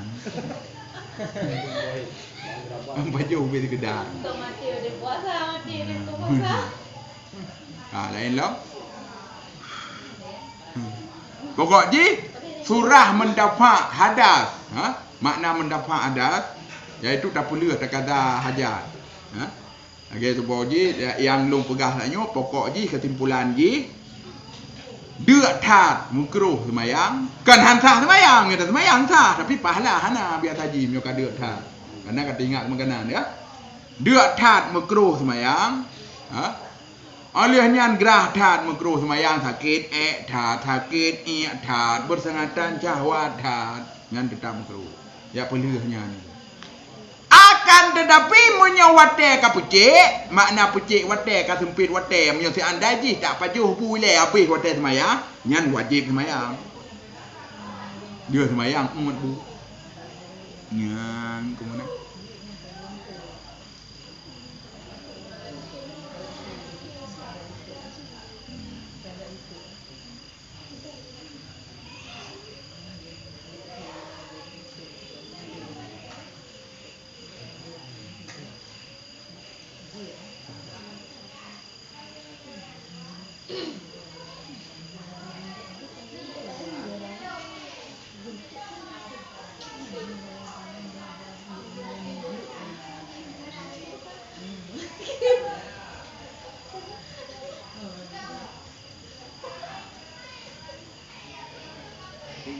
Baju beli kedai. Kau mati ada puasa, mati ada puasa. Lain lah. Pokok ji surah mendapat hadas. Makna mendapat hadas iaitu tak perlu tak kata hajat. Okey tu pokok ji yang long pegah laknyo pokok ji kesimpulan ji deuk tat makruh semayang kan han sah semayang kita semayang sah tapi pahala hana biar haji myo ka deuk tat karena kata ingat makanan ya deuk tat makruh semayang oleh nyan gerah tat makruh semayang sakit tat sakit tat bersangatan syahwat tat nyan tetap makruh ya pelihnya ni akan tetapi munyo wate ka pecik makna pecik wate ka sempit wate munyo si andai ji tak pajuh pule habis wate semayang nyan wajib semayang dia semayang umat bu nyan ke mana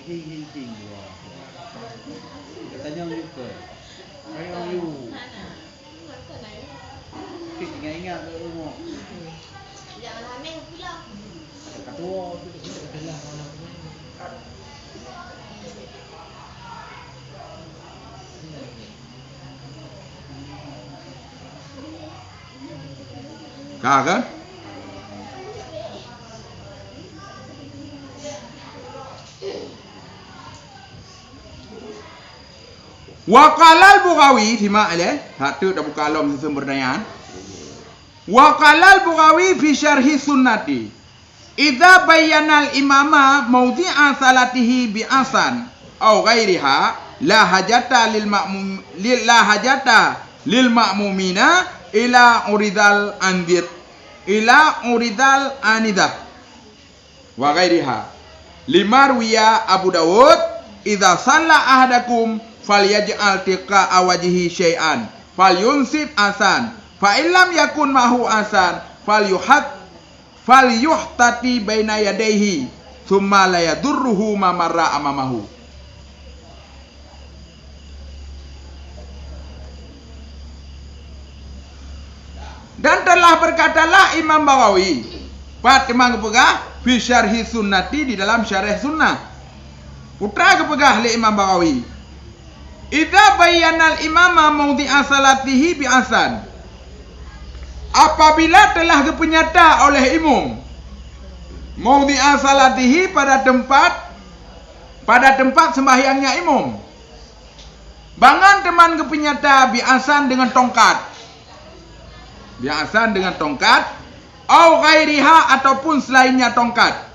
Hing wah. Katanya lupa. Ayo you. Ingat rumah. Jangan hamil pula. Ketua tu kita adalah orang. kan? Wa qala al-Bughawi fi ma'ale, hatu dah buka alam sesemberdayaan. Wa qala al-Bughawi fi syarhi sunnati. Idza bayyana al-imama mawdi'a salatihi bi asan aw ghairiha la hajata lil ma'mumina ila uridal anidah wa ghairiha. Lima ruwiya Abu Dawud idza shalla ahadakum falyaj'al tiqa awajhi syai'an falyunsib asan fa illam yakun mahu asan falyuhtati baina yadayhi thumma la yadurruhu ma marra amamahu. Dan telah berkatalah Imam Baghawi Fatimah kepegah fi syarhi sunnati, di dalam syarah sunnah putra kepegah li Imam Baghawi, idza bayyana al-imama mawdi'a salatihi bi asan, apabila telah kepenyata oleh imam mawdi'a salatihi pada tempat sembahyangnya imam, bangan teman kepenyata bi asan dengan tongkat, biasan dengan tongkat, au ghairiha ataupun selainnya tongkat,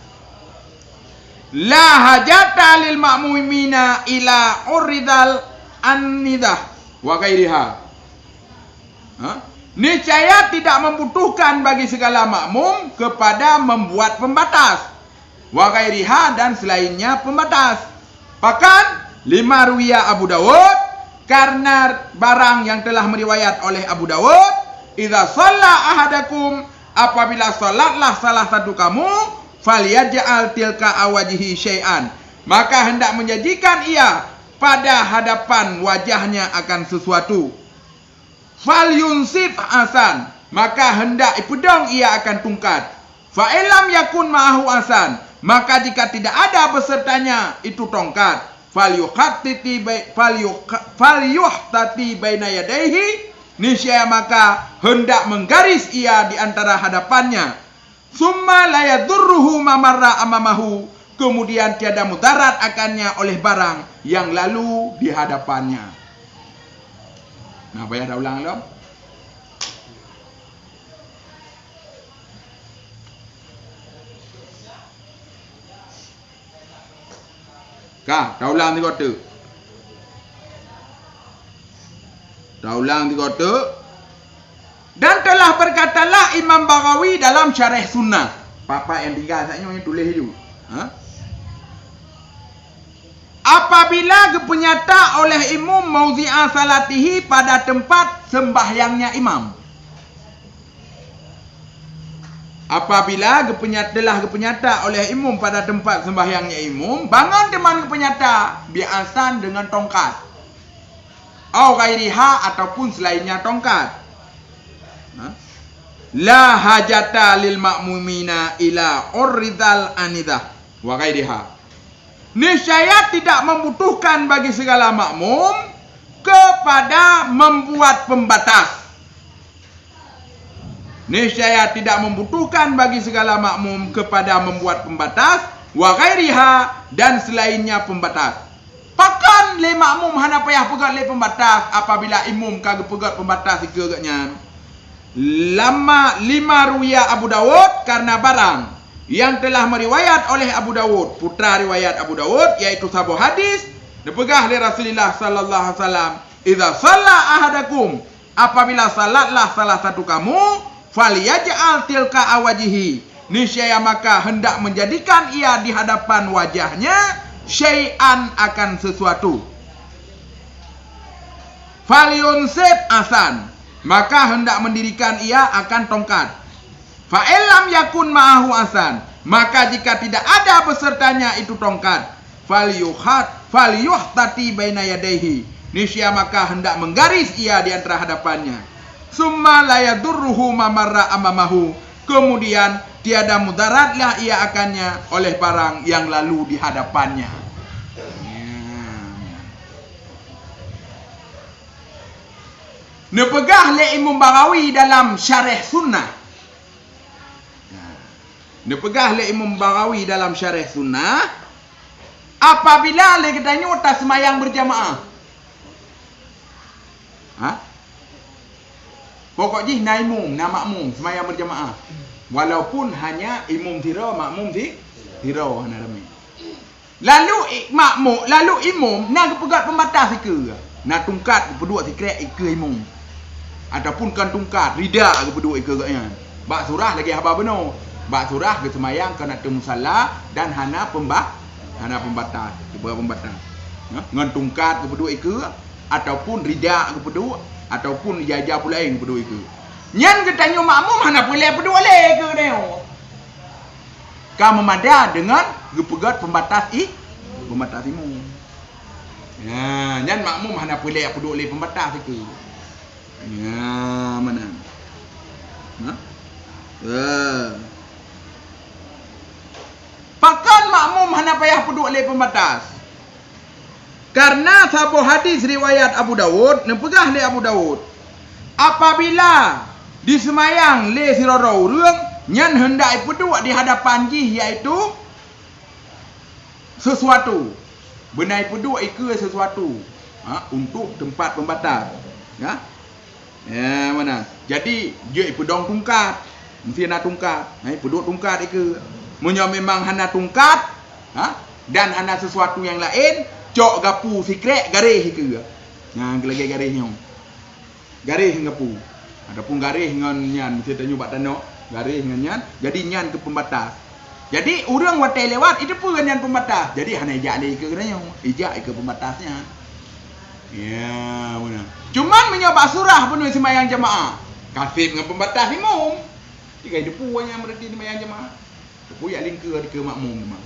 la hajata lil ma'mumina ila uridal anidah wa ghairiha. Niscaya tidak membutuhkan bagi segala makmum kepada membuat pembatas, wa ghairiha dan selainnya pembatas. Bahkan lima ruwiya Abu Dawud, karena barang yang telah meriwayat oleh Abu Dawud, idza shalla ahadakum, apabila salatlah salah satu kamu, falyaj'al tilka awajhi syai'an, maka hendak menjadikan ia pada hadapan wajahnya akan sesuatu. Falyunsif asan, maka hendak ipedong ia akan tungkat. Fa illam yakun ma'ahu asan, maka jika tidak ada besertanya itu tongkat, falyuhtati baina yadayhi, niscaya maka hendak menggaris ia di antara hadapannya. Summa la yadurruhu ma marra amamahu, kemudian tiada mudarat akannya oleh barang yang lalu di hadapannya. Nah, bayar dah ulang belum? Kah, dah ulang tiga tu. Dah ulang tiga tu. Dan telah berkatalah Imam Baghawi dalam syarah sunnah. Papa yang tiga saya ni tulis itu. Apabila kepenyata oleh imam mawdi'a salatihi pada tempat sembahyangnya imam. Apabila telah kepenyata oleh imam pada tempat sembahyangnya imam, bangun teman kepenyata biasan dengan tongkat, au ghairiha ataupun selainnya tongkat. La hajata lil ma'mumina ila uridal anidah wa ghairiha. Niscaya tidak membutuhkan bagi segala makmum kepada membuat pembatas. Niscaya tidak membutuhkan bagi segala makmum kepada membuat pembatas, wa ghairiha dan selainnya pembatas. Pakan le makmum hana payah pegat le pembatas apabila imam kagak pegat pembatas ikagaknya. Lima ruwiya Abu Dawud, karena barang yang telah meriwayat oleh Abu Dawud, putra riwayat Abu Dawud, yaitu sahabat hadis dipegah oleh Rasulullah sallallahu alaihi wasallam, idza shalla ahadakum, apabila salatlah salah satu kamu, falyaj'al tilka awajhi, niscaya maka hendak menjadikan ia di hadapan wajahnya syai'an akan sesuatu. Falyunsib asan, maka hendak mendirikan ia akan tongkat. Fa illam yakun ma'ahu asan, maka jika tidak ada besertanya itu tongkat, falyuhtati baina yadayhi, niscaya maka hendak menggaris ia di antara hadapannya. Summa la yadurruhu ma marra amamahu, kemudian tiada mudaratlah ia akannya oleh barang yang lalu di hadapannya. Nepegah le Imam Baghawi dalam syarah sunnah, Dipegah oleh Imam Baghawi dalam Syarah Sunnah, apabila le kita nyuta semayang berjamaah. Ha? Pokok jih na imum, na makmum semayang berjamaah. Walaupun hanya imum tira, makmum tira hana rami. Lalu makmum, lalu imum nak pegat pembatas ke? Nak tungkat berdua sikrek ke imum. Ataupun kan tungkat rida ke berdua ke gaknya. Bak surah lagi haba benar. Bak surah ke semayang kena tu musalla dan hana pembatas. Tiba pembatas. Ngan tungkat ke berdua ke ataupun rida ke berdua ataupun jajah pula lain ke berdua ke. Nyan ke tanya makmum hana boleh berdua le ke dia. Ka memada dengan gepegat pembatas imum. Ya, nyan makmum hana boleh berdua le pembatas ke. Ya, mana? Pakan makmum hana payah puduk le pembatas. Karena sahabat hadis riwayat Abu Dawud, nepegah le Abu Dawud. Apabila disemayang le sirarau urang, nyan hendak puduk di hadapan jih iaitu sesuatu. Benai puduk ke sesuatu. Untuk tempat pembatas. Ya. Ya, mana? Jadi dia pedong tungkat. Mesti nak tungkat. Peduk tungkat ke. Munyo memang hana tungkat, dan hana sesuatu yang lain, cok gapu sikrek garih ke. Yang lagi garihnya. Garih gapu. Adapun garih ngan nyan mesti tanyo bak tanok, garih ngan nyan, jadi nyan ke pembatas. Jadi urang watai lewat itu pun nyan pembatas. Jadi hana ijak le ke kenanya. Ijak ke pembatasnya. Ya, mana? Cuman menyobak surah penuh semayang jemaah. Kasih dengan pembatas imum. Jika itu puanya berarti semayang jemaah. Tepu ya lingkar ke makmum memang.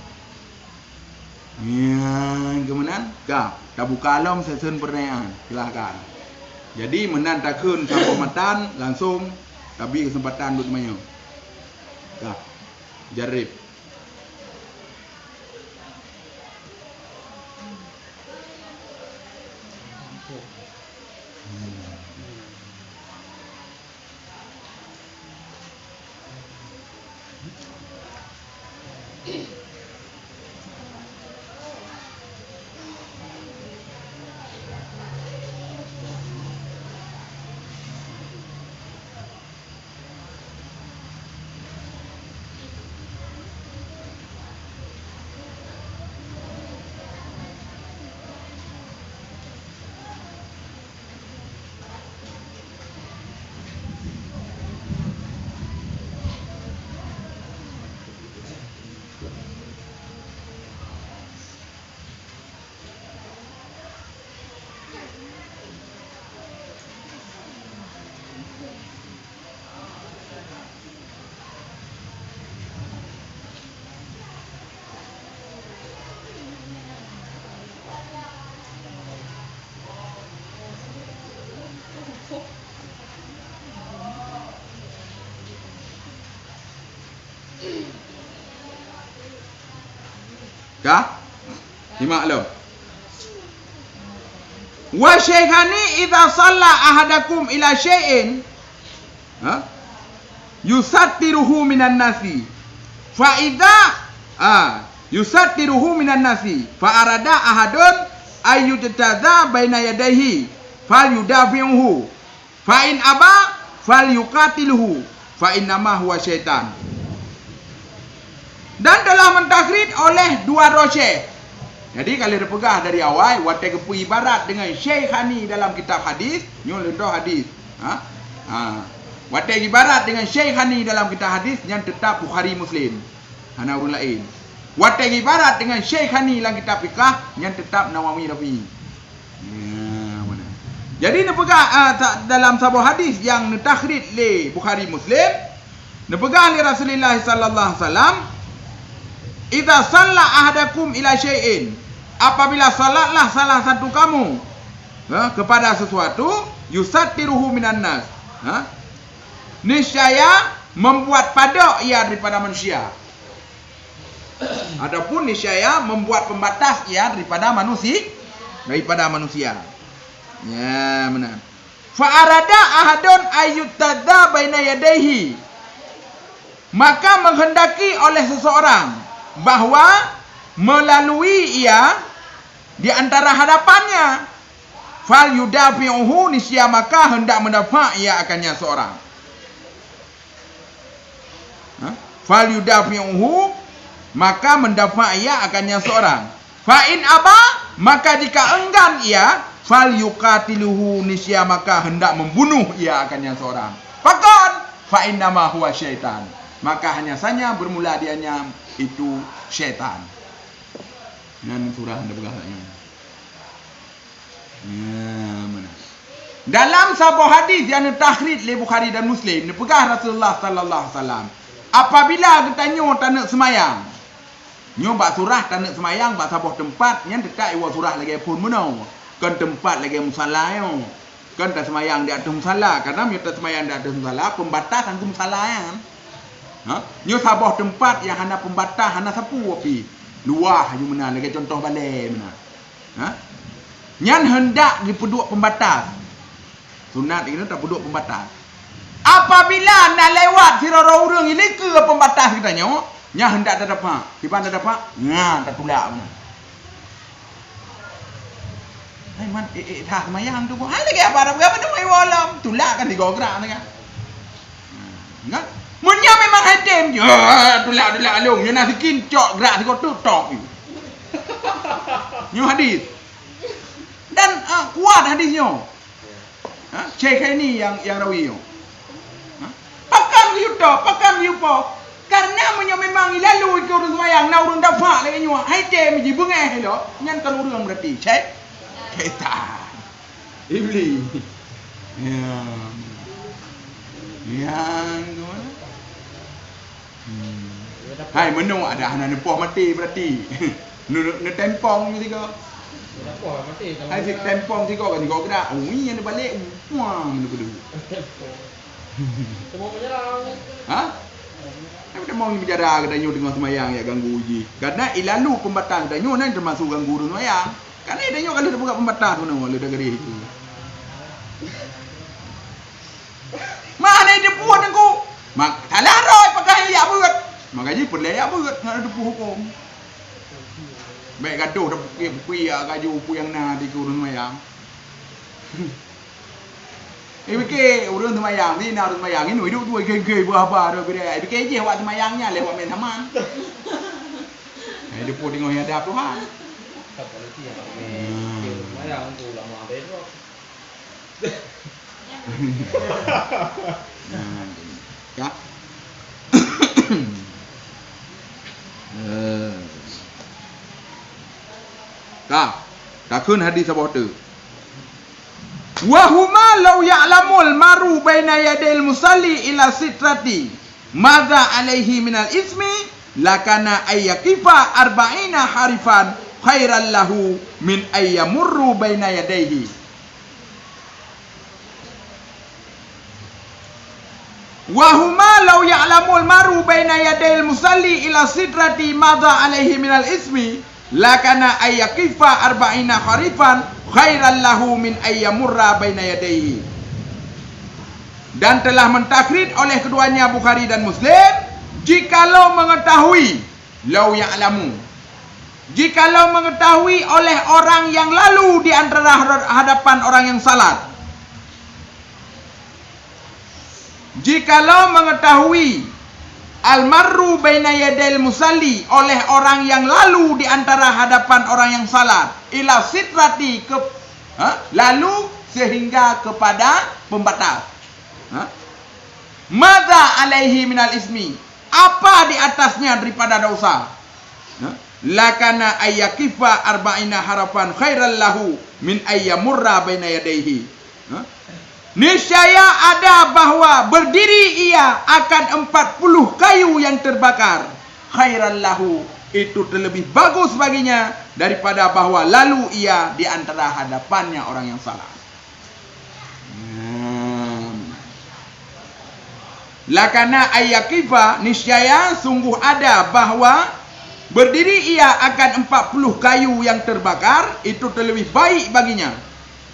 Ya, kemudian kah? Buka alam sesen pertanyaan. Silakan. Jadi menan takun sampai matan langsung tabi kesempatan untuk semayang. Kah? Jarib. Kah? Dimaklum. Wa syaikhani idza shalla ahadakum ila syai'in yusattiruhu minan nasi fa idza yusattiruhu minan nasi fa arada ahadun ayyutadza baina yadayhi falyudafi'uhu fa in aba falyuqatiluhu fa innama huwa syaitan. Dan telah mentakrid oleh dua rosyekh. Jadi kalau dipegah dari awal, watai kepu ibarat dengan Syekhani dalam kitab hadis, nyol lendoh hadis. Watai ibarat dengan Syekhani dalam kitab hadis yang tetap Bukhari Muslim. Hana urang lain. Watai ibarat dengan Syekhani dalam kitab fiqh yang tetap Nawawi Rafi. Jadi dipegah dalam sebuah hadis yang ditakrid le Bukhari Muslim, dipegah le Rasulullah sallallahu alaihi wasallam, idza shalla ahadakum ila syai'in, apabila salatlah salah satu kamu kepada sesuatu, yusattiruhu minan nas, niscaya membuat padak ia daripada manusia, ataupun niscaya membuat pembatas ia daripada manusia. Ya, benar. Fa arada ahadun ayyutadza baina yadayhi, maka menghendaki oleh seseorang bahwa melalui ia di antara hadapannya, fal yudafi'uhu, niscaya maka hendak mendafa ia akannya seorang. Fal yudafi'uhu, maka mendafa ia akannya seorang. Fa in aba, maka jika enggan ia, fal yuqatiluhu, niscaya maka hendak membunuh ia akannya seorang. Faqad fa innama huwa syaitan, maka hanya saja bermula dianya itu syaitan. Nan surah anda begahnya. Mana? Dalam sebuah hadis yang tahrid oleh Bukhari dan Muslim, dipegah Rasulullah sallallahu alaihi wasallam, apabila kita nyo tak nak semayang, nyo bak surah tak nak semayang bak sebuah tempat yang dekat iwa surah lagi pun menau, kan tempat lagi musalla yo, kan tak semayang di atas musalla, karena nyo tak semayang di atas musalla pembatas angku musalla yang, nyo sebuah tempat yang hana pembatas hana sapu api, luah je mana lagi contoh balai mana, nyan hendak dipeduk pembatas, sunat ini tak peduk pembatas. Apabila nak lewat sirara urang ini ke pembatas kita nyo, nya hendak tak dapat. Tiba tak dapat, tak tulak mana. Hai man, dah semayang tu pun. Hai lagi apa tu mai walam, tulak kan digograk kan. Enggak. Munnya memang hadim je. Tulak alung, nya nak sikin cok gerak si kotor tok. Nyo hadis. Dan kuat hadisnya. Syekh ini yang rawi. Pakam yupo. Karena memang lalu ikut urus mayang, na urun dafa lagi nyo. Hai dem ji bengeh lo. Nyan kan urang berarti. Cek. Kita. Iblis. Yang gimana? Hai menu ada anak nepoh mati berarti. Nu tempong ni tiga. Apa mati kalau hai si tempong tiga kan tiga gerak. Ui yang balik. Wah, mana kudu. semua menyerang. Kita mau bicara kita nyu dengan semayang ya ganggu uji. Karena ilalu pembatas kita nyu nan termasuk ganggu dengan semayang. Karena dia nyu kalau dia buka pembatas mana boleh dah geri itu. Mana dia buat aku? Mak salah roy pakai ya buat. Makanya perlu ya buat ngada ada hukum. Baik gaduh dah puya kaju puyang na di kurun semayang. Fikir urang semayang ni nak urang semayang ni hidup dua geng-geng berapa dah beda. Fikir je awak semayangnya lewat main taman. Dia pun tengok yang ada Tuhan. Tak boleh tiap. Semayang tu lama bedok. Ya. Tak kun hadis apa tu? Wa huma law ya'lamul maru baina yadil musalli ila sitrati madza alaihi minal ismi lakana ayyakifa 40 harifan khairan lahu min ayyamurru baina yadayhi. Wa huma law ya'lamul maru baina yadil musalli ila sitrati madza alaihi minal ismi lakana ayyakifa 40 harifan khairan lahu min ayyamurra baina yadayhi. Dan telah mentakrid oleh keduanya Bukhari dan Muslim, jikalau mengetahui law ya'lamu, jikalau mengetahui oleh orang yang lalu di antara hadapan orang yang salat, jikalau mengetahui almarru baina yadil musalli oleh orang yang lalu di antara hadapan orang yang salat ila sitrati lalu sehingga kepada pembatas, madza alaihi minal ismi, apa di atasnya daripada dosa, lakana ayyakifa 40 harafan khairan lahu min ayyamurra baina yadayhi. Niscaya ada bahwa berdiri ia akan 40 kayu yang terbakar. Khairan lahu, itu terlebih bagus baginya daripada bahwa lalu ia di antara hadapannya orang yang salah. Lakana ayyakifa, niscaya sungguh ada bahwa berdiri ia akan 40 kayu yang terbakar, itu terlebih baik baginya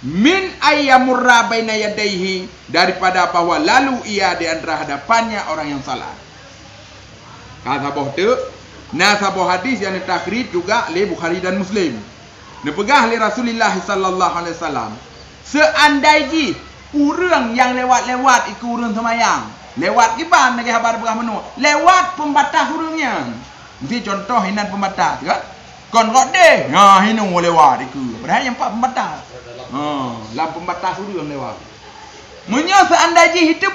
min ayyamurra baina yadayhi, daripada bahwa lalu ia di antara hadapannya orang yang salah. Sabah tu sabah hadis yang ditakrid juga oleh Bukhari dan Muslim. Nepegah oleh Rasulullah sallallahu alaihi wasallam. Seandainya urang yang lewat-lewat ikut urang semayang, lewat kiban lagi habar berah menu, lewat pembatas urangnya. Mesti contoh hinan pembatas kan? Kon rode, hinu lewat ikut. Padahal yang empat pembatas. Lam pembatas urang lewat. Munyo seandainya hidup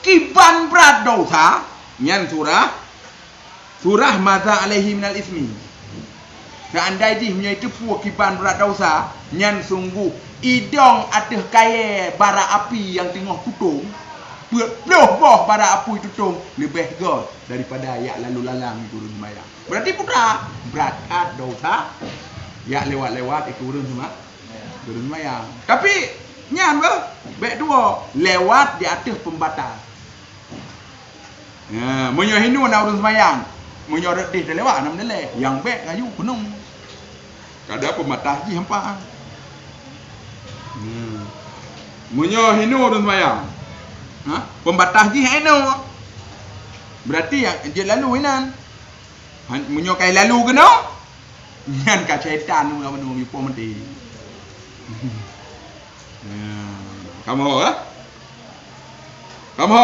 kiban berat dosa, nyan surah madza alaihi minal ismi. Seandainya punya itu kiban berat dosa, nyan sungguh idong ateh kaya bara api yang tengah tutung, peluh boh bara api tutung lebih god daripada yak lalu lalang turun sembahyang. Berarti putra berat dosa yak lewat-lewat itu turun sembahyang. Tapi nyan baik dua lewat di atas pembatas. Munyo hinu nak urus sembahyang, munyo redih dah lewat nam deleh, yang baik kayu gunung. Kada pembatas ji hampa. Munyo hinu urus sembahyang. Pembatas ji hinu. Berarti yang je lalu hinan. Munyo kai lalu kena. Nyan ka syaitan nu lawan mi po mati. Kamu Kamu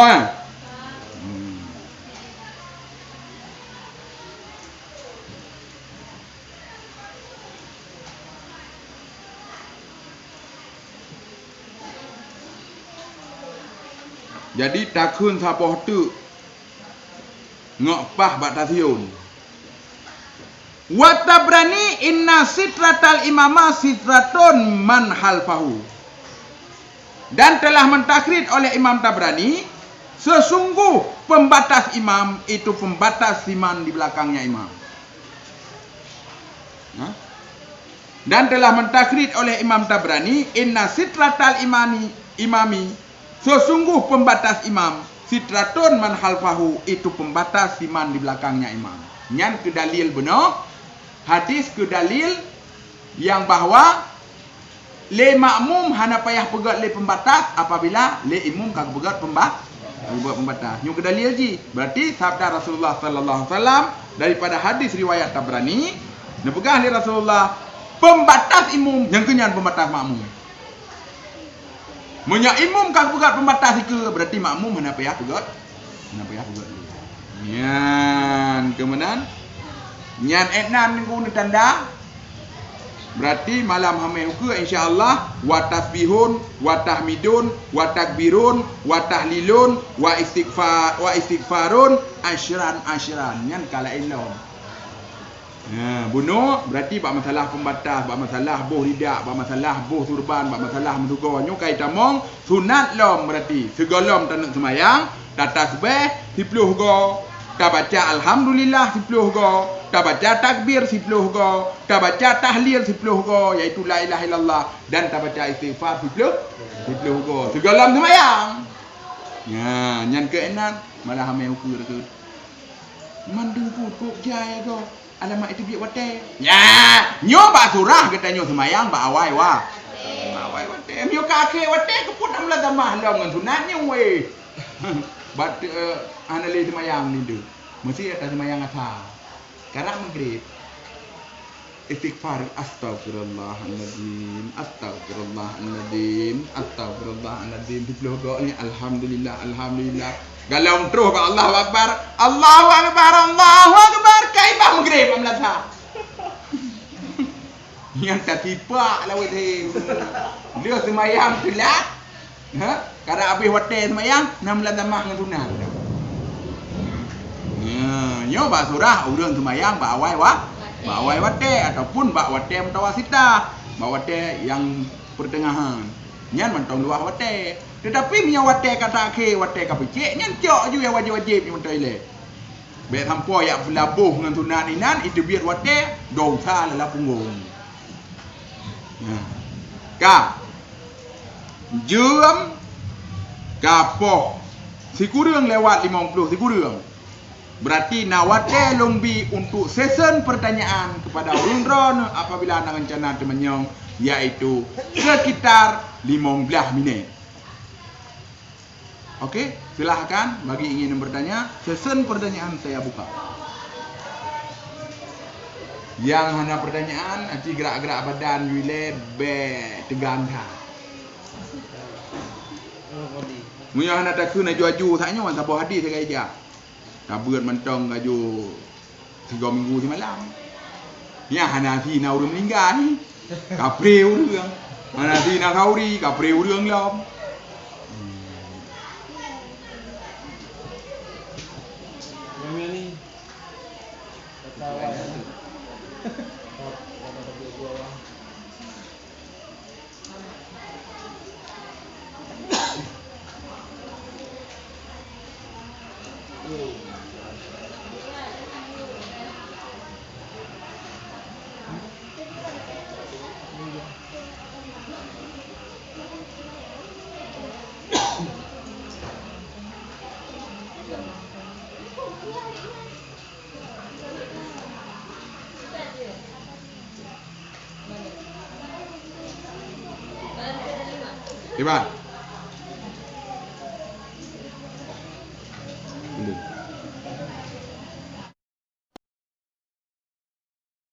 Jadi takun sapoh tu ngopah batasiun. Wa Tabrani inna sitratal imama sitratun man halfahu. Dan telah mentakrid oleh Imam Tabrani, sesungguh pembatas imam itu pembatas siman di belakangnya imam. Dan telah mentakrid oleh Imam Tabrani, inna sitratal imami, sesungguh pembatas imam, sitratun man halfahu, itu pembatas siman di belakangnya imam. Nyan ke dalil benar, hadis ke dalil yang bahwa le makmum hana payah pegat le pembatas apabila le imam kagak pegat pembatas. Nyu ke dalil ji. Berarti sabda Rasulullah sallallahu alaihi wasallam daripada hadis riwayat Tabrani, nepegah le Rasulullah pembatas imam yang kenyan pembatas makmum. Munya imam kagak pegat pembatas ke berarti makmum hana payah pegat. Nyan kemenan. Nyan etnan ku tanda. Berarti malam hamil ke insya-Allah wa tasbihun wa tahmidun wa takbirun wa tahlilun wa istighfarun asyran nyan kala ilom. Bunuh berarti bab masalah pembatas, bab masalah boh ridak, bab masalah boh turban, bab masalah mentugo nyu kai tamong sunat lom berarti segolom tanuk semayang tasbih 10 go, ta baca alhamdulillah 10 go, ta baca takbir 10 go, ta baca tahlil 10 go, iaitu la ilaha illallah, dan ta baca istighfar 10 go. Segala semayang. Ya, nyan ke enan malah hamil ukur ke. Mandung put jaya go. Alamak itu biak wate. Ya, nyo ba surah kita nyo semayang ba awai wa. Awai wate. Nyo kake wate keput amla tamah long ngan sunatnya we. Bat anali semayang ni tu. Mesti ada semayang asal. Karena maghrib istighfar astagfirullahaladzim 10 go ni alhamdulillah galau terus ba Allahu akbar kaibah maghrib amlatha yang tertipa lawat he dia semayang telat karena habis wate semayang 16 tamah dengan sunat. Nyo ba surah urang semayang ba awai wate ataupun ba wate mutawasita, ba wate yang pertengahan. Nyan mentong dua wate. Tetapi punya wate kata ke wate ka picik nyan cok ju yang wajib-wajib di toilet. Be hampo ya belabuh dengan sunat inan itu biar wate dosa lala punggung. Ka jam kapoh si kurang lewat 50 si kurang. Berarti nawate lombi untuk sesen pertanyaan kepada Undron apabila anda rencana temenyong, iaitu sekitar 15 minit. Oke, silahkan bagi ingin bertanya. Sesen pertanyaan saya buka. Yang hanya pertanyaan, nanti gerak-gerak badan, wile, tegang dah. Munya hanya tak kena aju-aju, tanya wan sabar hadis saya aja. Kabut mentong aju 3 minggu semalam. Ya hanya si nak udah meninggal ni. Kapreu dia. Hanya si nak kauri, kapreu dia ngelom. Yang ni. Iban.